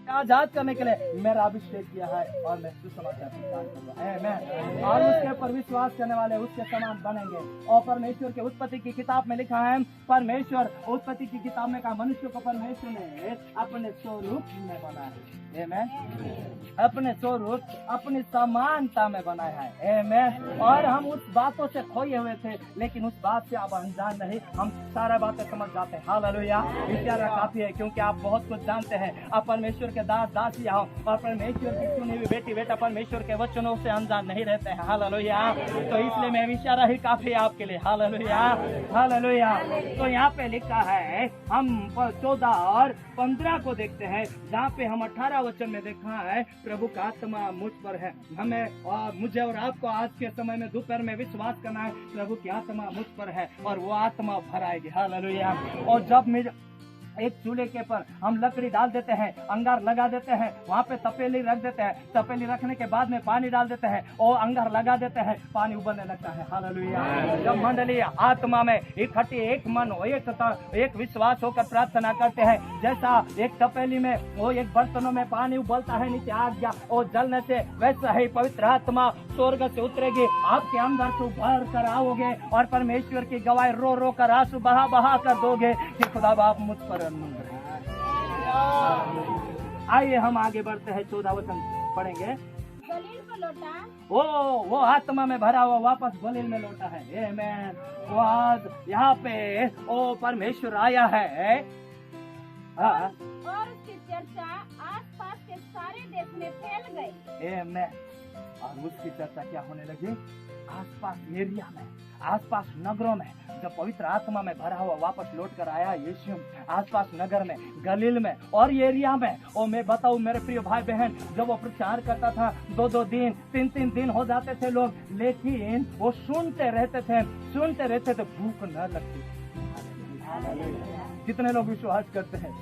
आजाद करने के लिए मेरा अभिषेक किया है और मैं सुसमाचार प्रचार करूंगा। आमीन। और उसके पर विश्वास करने वाले उसके समान बनेंगे। और परमेश्वर के उत्पत्ति की किताब में लिखा है, परमेश्वर उत्पत्ति की किताब में कहा मनुष्य को परमेश्वर ने अपने स्वरूप में बनाया है। आमीन। अपने स्वरूप अपनी समानता में बनाया है। आमीन। और हम उस बातों से खोए हुए थे, लेकिन उस बात से आप अनजान नहीं, हम सारा बातें समझ जाते हैं। हालेलुया। इशारा काफी है, क्योंकि आप बहुत कुछ जानते हैं। आप परमेश्वर के दास दासियां हो और परमेश्वर की चुनी हुई बेटी बेटा परमेश्वर के वचनों से अनजान नहीं रहते हैं। हालेलुया। तो इसलिए मैं इशारा ही काफी है आपके लिए। हालेलुया। हालेलुया। तो यहाँ पे लिखा है, हम 14 और 15 को देखते हैं, जहाँ पे हम 18 वचन में देखा है, प्रभु का आत्मा मुझ पर है। हमें और मुझे और आपको आज के समय में दोपहर में विश्वास करना है, प्रभु की आत्मा मुझ पर है और वो आत्मा भराएगी। हालेलुया। और जब एक चूल्हे के पर हम लकड़ी डाल देते हैं, अंगार लगा देते हैं, वहाँ पे तपेली रख देते हैं, तपेली रखने के बाद में पानी डाल देते हैं और अंगार लगा देते हैं, पानी उबलने लगता है। हालेलुया। जब मंडली आत्मा में इकट्ठी एक मन एक विश्वास होकर प्रार्थना करते हैं, जैसा एक तपेली में वो एक बर्तनों में पानी उबलता है नीचे आग या और जलने से, वैसा ही पवित्र आत्मा स्वर्ग से उतरेगी, आपके अंदर से भर कर आओगे और परमेश्वर की गवाही रो रो कर आंसू बहा बहा कर दोगे कि खुदा बाप मुझ पर। आइए हम आगे बढ़ते हैं, 14 वचन पढ़ेंगे। गलील को लौटा, वो आत्मा में भरा हुआ वापस गलील में लौटा है। आमीन। वो आज यहाँ पे ओ परमेश्वर आया है। हाँ। और उसकी चर्चा आसपास के सारे देश में फैल गई। आमीन। और उसकी चर्चा क्या होने लगी? आसपास एरिया में, आसपास नगरों में, जब पवित्र आत्मा में भरा हुआ वापस लौट कर आया यीशु, आसपास नगर में, गलील में और एरिया में। और मैं बताऊं मेरे प्रिय भाई बहन, जब वो प्रचार करता था 2-2 दिन 3-3 दिन हो जाते थे लोग, लेकिन वो सुनते रहते थे, भूख न लगती। कितने लोग विश्वास करते हैं?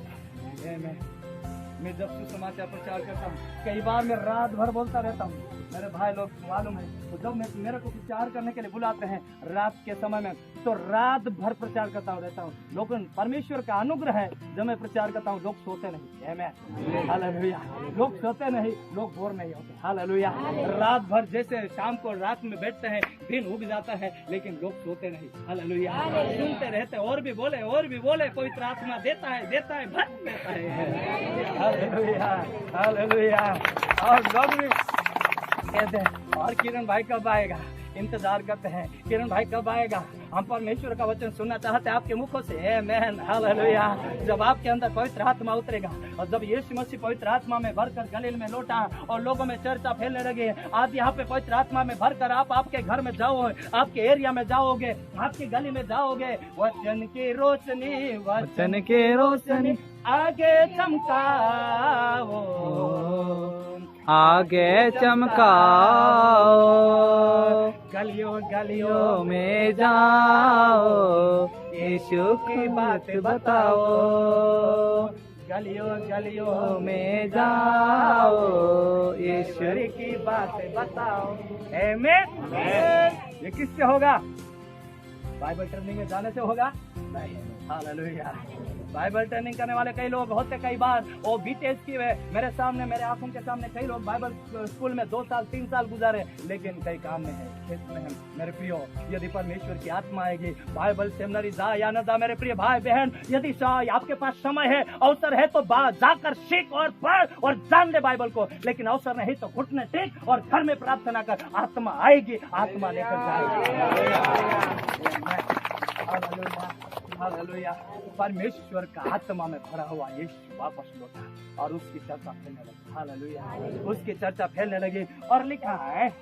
मैं जब सुसमाचार प्रचार करता हूँ, कई बार मैं रात भर बोलता रहता हूँ। मेरे भाई लोग मालूम है, तो जब मेरे को प्रचार करने के लिए बुलाते हैं रात के समय में, तो रात भर प्रचार करता रहता हूँ। लेकिन परमेश्वर का अनुग्रह है, जब मैं प्रचार करता हूँ लोग सोते नहीं। आमीन। हालेलुया। लोग सोते नहीं, लोग बोर नहीं होते। हालेलुया। रात भर जैसे शाम को रात में बैठते हैं, दिन उग जाता है, लेकिन लोग सोते नहीं। हालेलुया। सुनते रहते, और भी बोले, पवित्र आत्मा देता है भर देता है। हालेलुया। हालेलुया। और लोग भी कहते हैं, और किरण भाई कब आएगा? इंतजार करते हैं, किरण भाई कब आएगा? हम परमेश्वर का वचन सुनना चाहते हैं आपके मुखों से। आमीन। हालेलुया। जब आपके अंदर पवित्र आत्मा उतरेगा और जब यीशु मसीह पवित्र आत्मा में भरकर गलील में लौटा और लोगों में चर्चा फैलने लगी, आज यहाँ पे पवित्र आत्मा में भरकर आप आपके घर में जाओ, आपके एरिया में जाओगे, आपकी गली में जाओगे, वचन की रोशनी आगे चमकाओ, आगे चमकाओ, गलियों में जाओ, यीशु की बात बताओ, गलियों में जाओ, ईश्वर की बात बताओ। आमीन। ये किससे होगा? बाइबल ट्रेनिंग में जाने से होगा? नहीं। हालेलुया। बाइबल ट्रेनिंग करने वाले कई लोग होते, कई बार वो बीटेज की मेरे सामने, मेरे आंखों के सामने कई लोग बाइबल स्कूल में 2 साल 3 साल गुजारे, लेकिन कई काम में है, खेत में है। मेरे प्रियो, यदि परमेश्वर की आत्मा आएगी, बाइबल सेमिनरी जा या न जा, मेरे प्रिय भाई बहन, यदि आपके पास समय है, अवसर है, तो जाकर सीख और पढ़ और जान ले बाइबल को। लेकिन अवसर नहीं तो घुटने टेक और घर में प्रार्थना कर। आत्मा आएगी, आत्मा लेकर जाएगी। हालेलुया। परमेश्वर का आत्मा में भरा हुआ यीशु वापस लौटा और उसकी चर्चा फैलने लगी। हालेलुया। उसकी चर्चा फैलने लगी और लिखा है,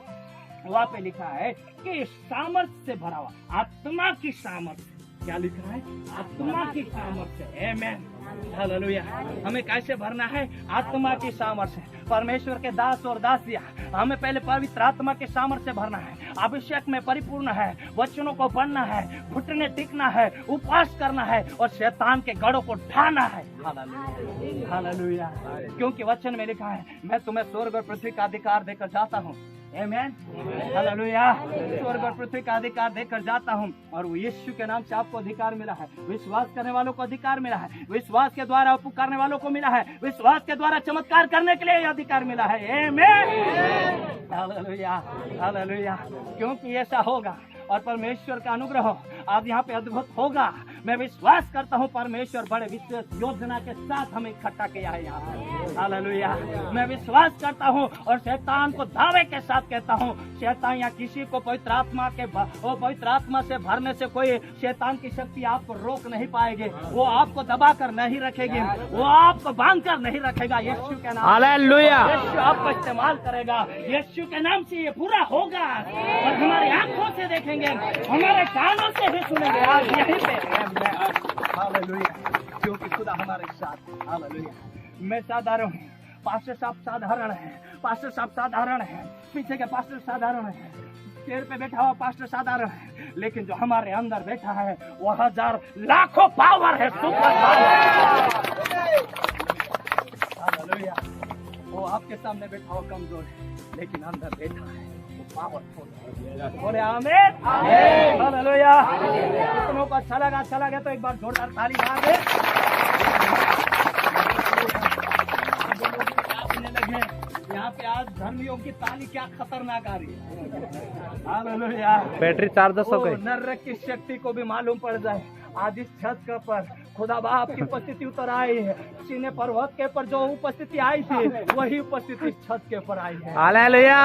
वहाँ पे लिखा है कि सामर्थ्य से भरा हुआ, आत्मा की सामर्थ्य। क्या लिखा है? आत्मा की सामर्थ्य। आमीन। हालेलुया। हमें कैसे भरना है? आत्मा की सामर्थ्य। परमेश्वर के दास और दासियां, हमें पहले पवित्र आत्मा के सामर्थ्य से भरना है। अभिषेक में परिपूर्ण है, वचनों को पढ़ना है, घुटने टिकना है, उपवास करना है और शैतान के गढ़ों को ढाना है। हालेलुया। हालेलुया। क्योंकि वचन में लिखा है, मैं तुम्हें स्वर्ग और पृथ्वी का अधिकार देकर जाता हूँ, आमेन, हालेलुया। स्वर्ग और पृथ्वी का अधिकार देकर जाता हूँ और वो यीशु के नाम से आपको अधिकार मिला है, विश्वास करने वालों को अधिकार मिला है, विश्वास के द्वारा पुकारने वालों को मिला है, विश्वास के द्वारा चमत्कार करने के लिए अधिकार मिला है। आमेन, हालेलुया, हालेलुया। क्योंकि ऐसा होगा और परमेश्वर का अनुग्रह आज यहाँ पे अद्भुत होगा। मैं विश्वास करता हूँ परमेश्वर बड़े विशेष योजना के साथ हमें इकट्ठा किया है यहाँ पे। हालेलुया। मैं विश्वास करता हूँ और शैतान को दावे के साथ कहता हूँ, शैतान या किसी को पवित्र आत्मा से भरने से कोई शैतान की शक्ति आपको रोक नहीं पाएगी। वो आपको दबा कर नहीं रखेगी, वो आपको बांध कर नहीं रखेगा। यीशु के नाम, हालेलुया। यीशु आपको इस्तेमाल करेगा। यीशु के नाम से ये पूरा होगा और हमारी आंखों से देखेंगे, हमारे कानों से भी सुनेंगे आज यहीं पे। हालेलुया, क्योंकि खुदा हमारे साथ। हालेलुया। मैं साधारण हूँ, पास्टर साहब साधारण है, पास्टर साहब साधारण है, पीछे के पास्टर साधारण है, चेयर पे बैठा हुआ पास्टर साधारण है, लेकिन जो हमारे अंदर बैठा है वो हजार लाखों पावर है, सुपर पावर। हालेलुया। वो आपके सामने बैठा हुआ कमजोर है, लेकिन अंदर बैठा है वो पावरफुल है। बोले आमीन, हालेलुया। कितनों को अच्छा लगा तो एक बार जोरदार ताली मार दे। यहाँ पे आज धर्मियों की ताली क्या खतरनाक आ रही है। हालेलुया। बैटरी चार्ज हो गई। नरक की शक्ति को भी मालूम पड़ जाए आज इस छत के पर खुदा बाप की उपस्थिति उतर आई है। सीने पर्वत के पर जो उपस्थिति आई थी वही उपस्थिति इस छत के पर आई है। हालेलुया।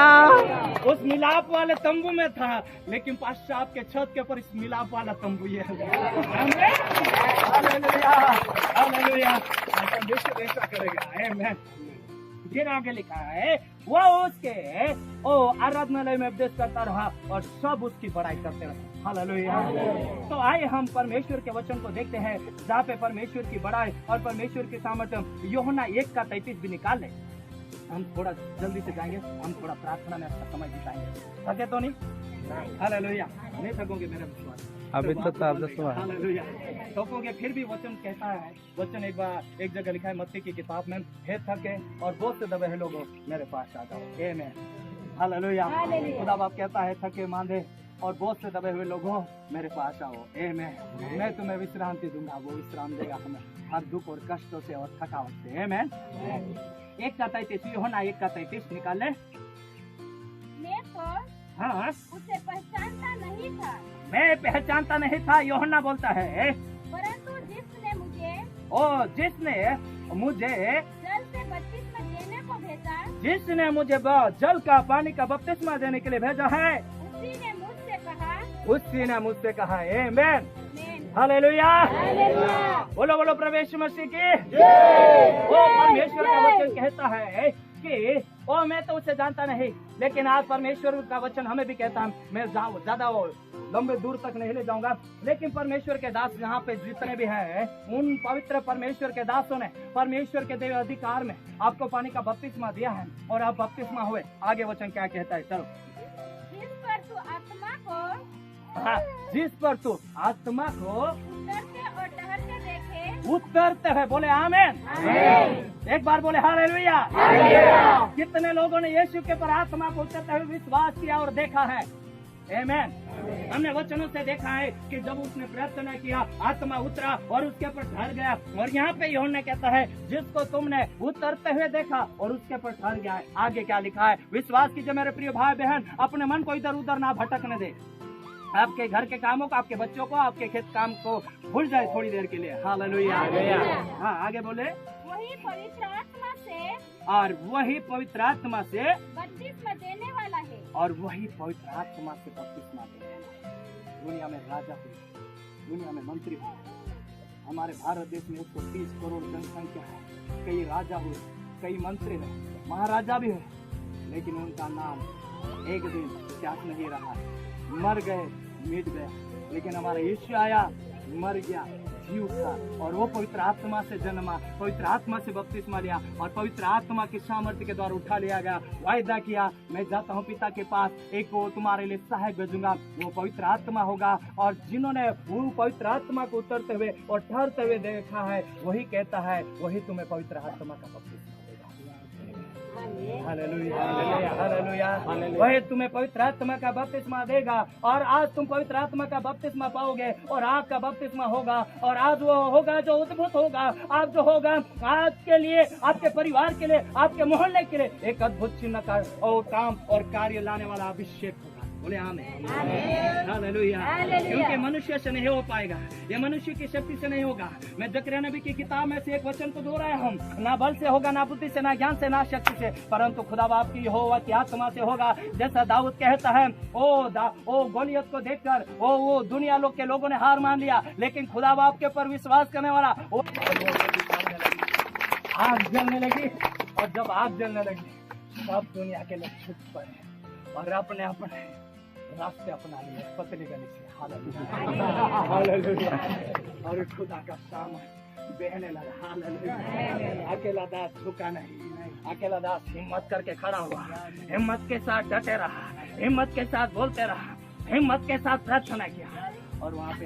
उस मिलाप वाले तंबू में था, लेकिन पास्टर आपके छत के पर इस मिलाप वाला तंबू ये है। Hallelujah, hallelujah. परमेश्वर ऐसा करेगा। आमीन। फिर आगे लिखा है वो उसके आराधनालय में उपदेश करता रहा और सब उसकी बड़ाई करते रहे। हालेलुया। तो आइए हम परमेश्वर के वचन को देखते हैं जहाँ पे परमेश्वर की बड़ाई और परमेश्वर की सामर्थ्य यूहन्ना 1:33 भी निकाल ले। हम थोड़ा जल्दी से जाएंगे, हम थोड़ा प्रार्थना में अपना समय बिताएंगे। थके तो नहीं? हालेलुया। नहीं थकोगे मेरे विश्वास। अभी तो चार्ज हुआ है। हालेलुया। थकोगे फिर भी वचन कहता है, वचन एक जगह लिखा है मत्ती की किताब में, हे थके और बोझ से दबे हैं लोगों मेरे पास आ जाओ। आमीन, हालेलुया। खुदा बाप कहता है थके मांदे और बोझ से दबे हुए लोगों मेरे पास आओ। आमीन। मैं तुम्हें विश्रांति दूंगा, वो विश्राम देगा हमें हर दुख और कष्टों से और थकावट से। आमीन। 1:33 यूहन्ना 1:33 निकाल ले। मैं तो हाँ, उसे पहचानता नहीं था, मैं पहचानता नहीं था, यूहन्ना बोलता है, परंतु जिसने मुझे जल से बपतिस्मा देने को भेजा, जिसने मुझे जल का पानी का बपतिस्मा देने के लिए भेजा है, उसी ने मुझसे कहा आमीन, हालेलुया। बोलो बोलो प्रवेश मसीह की। वो परमेश्वर का वचन कहता है कि मैं तो उसे जानता नहीं, लेकिन आज परमेश्वर का वचन हमें भी कहता है, मैं ज्यादा लंबे दूर तक नहीं ले जाऊंगा, लेकिन परमेश्वर के दास यहाँ पे जितने भी हैं उन पवित्र परमेश्वर के दासों ने परमेश्वर के देव अधिकार में आपको पानी का बपतिस्मा दिया है और आप बपतिस्मा हुए। आगे वचन क्या कहता है? चलो। जिस पर तू आत्मा को उतरते और ठहरते देखे, उतरते हुए, बोले आमीन। एक बार बोले हालेलुया। कितने लोगों ने यीशु के पर आत्मा को उतरते हुए विश्वास किया और देखा है? आमीन। हमने वचनों से देखा है कि जब उसने प्रार्थना किया आत्मा उतरा और उसके पर ठहर गया। और यहाँ पे यूहन्ना कहता है जिसको तुमने उतरते हुए देखा और उसके पर ठहर गया है। आगे क्या लिखा है? विश्वास कीजिए मेरे प्रिय भाई बहन, अपने मन को इधर उधर ना भटकने दे। आपके घर के कामों को, आपके बच्चों को, आपके खेत काम को भूल जाए थोड़ी देर के लिए। हालेलुया। हाँ, आगे बोले। वही पवित्र आत्मा से, और वही पवित्र आत्मा से बपतिस्मा देने वाला है, और वही पवित्र आत्मा से बपतिस्मा देने वाला है। दुनिया में राजा हुए, दुनिया में मंत्री हुए। हमारे भारत देश में 130 करोड़ जनसंख्या है। कई राजा हुए, कई मंत्री हुए, महाराजा भी हुए, लेकिन उनका नाम एक दिन याद नहीं रहा। मर गए, मिट गए। लेकिन हमारा यीशु आया, मर गया, जी उठा और वो पवित्र आत्मा से जन्मा, पवित्र आत्मा से बपतिस्मा लिया और पवित्र आत्मा की सामर्थ्य के द्वारा उठा लिया गया। वायदा किया, मैं जाता हूँ पिता के पास, एक को तुम्हारे लिए सहायक भेजूंगा, वो पवित्र आत्मा होगा। और जिन्होंने वो पवित्र आत्मा को उतरते हुए और ठहरते हुए देखा है, वही कहता है, वही तुम्हें पवित्र आत्मा का बपतिस्मा देगा। Hallelujah, hallelujah, hallelujah. वही तुम्हें पवित्र आत्मा का बपतिस्मा देगा और आज तुम पवित्र आत्मा का बपतिस्मा पाओगे और आग का बपतिस्मा होगा और आज वो होगा जो अद्भुत होगा। आज जो होगा आज के लिए, आपके परिवार के लिए, आपके मोहल्ले के लिए एक अद्भुत चिन्ह का और काम और कार्य लाने वाला अभिषेक होगा। बोले आमीन, हालेलुया। क्योंकि मनुष्य से नहीं हो पाएगा, ये मनुष्य की शक्ति से नहीं होगा। मैं जकरिया नबी की किताब में से एक वचन को दोहराया हूँ, ना बल से होगा, ना बुद्धि से, ना ज्ञान से, ना शक्ति से, परंतु खुदा बाप की यहोवा की आत्मा से होगा। जैसा दाऊद कहता है, ओ गोलियत को देखकर वो दुनिया के लोगों ने हार मान लिया, लेकिन खुदा बाप के पर विश्वास करने वाला आग जलने लगी। और जब आग जलने लगी सब दुनिया के लोग छुप पड़े और अपने अपने रास्ते अपना लिए पतली गली से। हालेलुया। और खुदा का सामन बहने लगा। हालेलुया। अकेला दास झुका नहीं, अकेला दास हिम्मत करके खड़ा हुआ, हिम्मत के साथ डटे रहा, हिम्मत के साथ बोलते रहा, हिम्मत के साथ प्रार्थना किया और वहाँ पे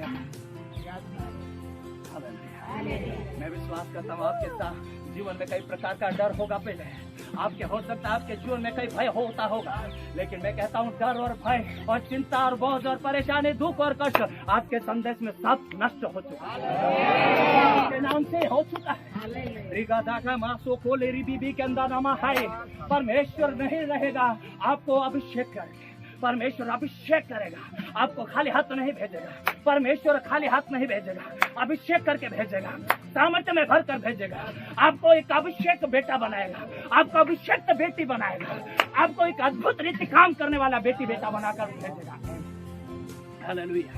मैं विश्वास करता हूँ आपके साथ जीवन में कई प्रकार का डर होगा। पहले आपके हो सकता है आपके जीवन में कई भय होता होगा, लेकिन मैं कहता हूँ डर और भय और चिंता और बोझ और परेशानी, दुख और कष्ट आपके संदेश में सब नष्ट हो चुका है, के नाम से हो चुका है। रिगादा मासो को लेरी बीबी के अंदर नामा है। परमेश्वर नहीं रहेगा, आपको अभिषेक करेगा। परमेश्वर अभिषेक करेगा, आपको खाली हाथ नहीं भेजेगा। परमेश्वर खाली हाथ नहीं भेजेगा, अभिषेक करके भेजेगा, सामर्थ्य में भर कर भेजेगा। आपको एक अभिषेक बेटा बनाएगा, आपको अभिषेक बेटी बनाएगा, आपको एक अद्भुत रीति काम करने वाला बेटी बेटा बनाकर भेजेगा। हालेलुया।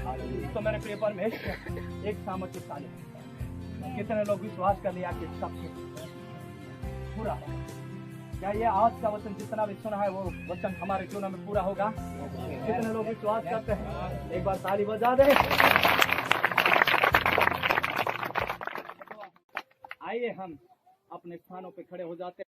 तो मेरे प्रिय परमेश्वर एक सामर्थ्यशाली, कितने लोग विश्वास कर लिया कि सब कुछ पूरा होगा। क्या ये आज का वचन जितना भी सुना है वो वचन हमारे जीवन में पूरा होगा? कितने लोग विश्वास करते हैं? एक बार ताली बजा दे। आइए हम अपने स्थानों पे खड़े हो जाते हैं।